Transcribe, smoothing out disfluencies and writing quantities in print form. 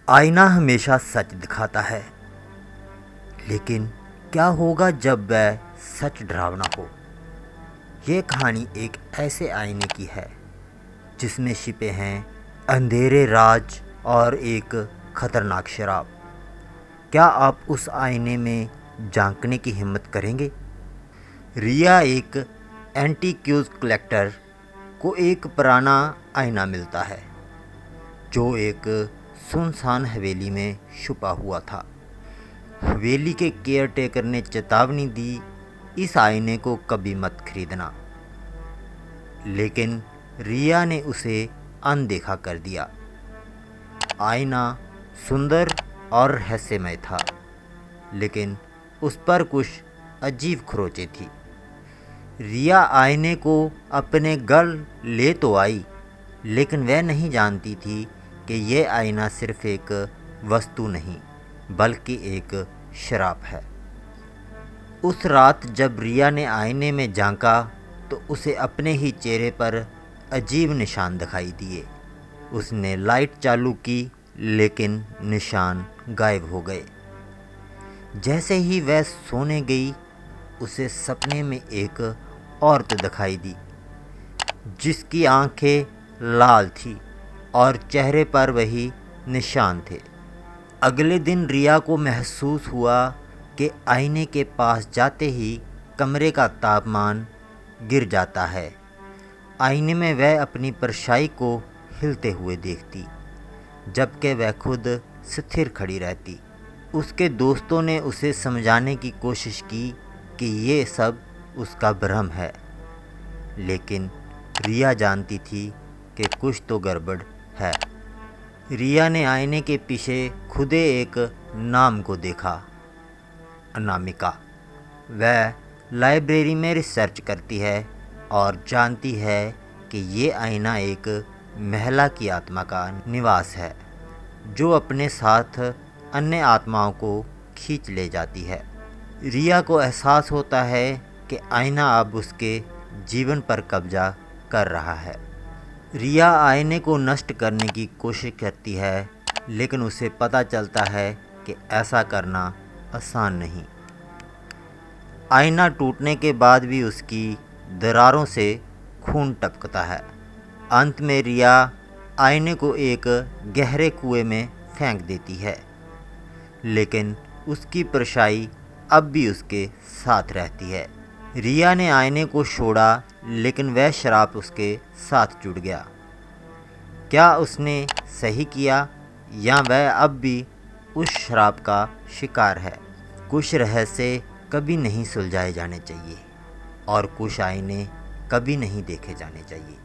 आईना हमेशा सच दिखाता है, लेकिन क्या होगा जब वह सच डरावना हो। ये कहानी एक ऐसे आईने की है जिसमें छिपे हैं अंधेरे राज और एक खतरनाक शराब। क्या आप उस आईने में झांकने की हिम्मत करेंगे? रिया एक एंटीक्यूज कलेक्टर को एक पुराना आईना मिलता है जो एक सुनसान हवेली में छुपा हुआ था। हवेली के केयरटेकर ने चेतावनी दी, इस आईने को कभी मत खरीदना। लेकिन रिया ने उसे अनदेखा कर दिया। आईना सुंदर और रहस्यमय था, लेकिन उस पर कुछ अजीब खरोंचें थी। रिया आईने को अपने घर ले तो आई, लेकिन वह नहीं जानती थी कि यह आईना सिर्फ एक वस्तु नहीं बल्कि एक शराब है। उस रात जब रिया ने आईने में झांका तो उसे अपने ही चेहरे पर अजीब निशान दिखाई दिए। उसने लाइट चालू की, लेकिन निशान गायब हो गए। जैसे ही वह सोने गई, उसे सपने में एक औरत दिखाई दी जिसकी आंखें लाल थी और चेहरे पर वही निशान थे। अगले दिन रिया को महसूस हुआ कि आईने के पास जाते ही कमरे का तापमान गिर जाता है। आईने में वह अपनी परछाई को हिलते हुए देखती, जबकि वह खुद स्थिर खड़ी रहती। उसके दोस्तों ने उसे समझाने की कोशिश की कि ये सब उसका भ्रम है, लेकिन रिया जानती थी कि कुछ तो गड़बड़ है। रिया ने आईने के पीछे खुदे एक नाम को देखा, अनामिका। वह लाइब्रेरी में रिसर्च करती है और जानती है कि ये आईना एक महिला की आत्मा का निवास है जो अपने साथ अन्य आत्माओं को खींच ले जाती है। रिया को एहसास होता है कि आईना अब उसके जीवन पर कब्जा कर रहा है। रिया आईने को नष्ट करने की कोशिश करती है, लेकिन उसे पता चलता है कि ऐसा करना आसान नहीं। आईना टूटने के बाद भी उसकी दरारों से खून टपकता है। अंत में रिया आईने को एक गहरे कुएं में फेंक देती है, लेकिन उसकी परछाई अब भी उसके साथ रहती है। रिया ने आईने को छोड़ा, लेकिन वह शराब उसके साथ जुड़ गया। क्या उसने सही किया, या वह अब भी उस शराब का शिकार है? कुछ रहस्य कभी नहीं सुलझाए जाने चाहिए और कुछ आईने कभी नहीं देखे जाने चाहिए।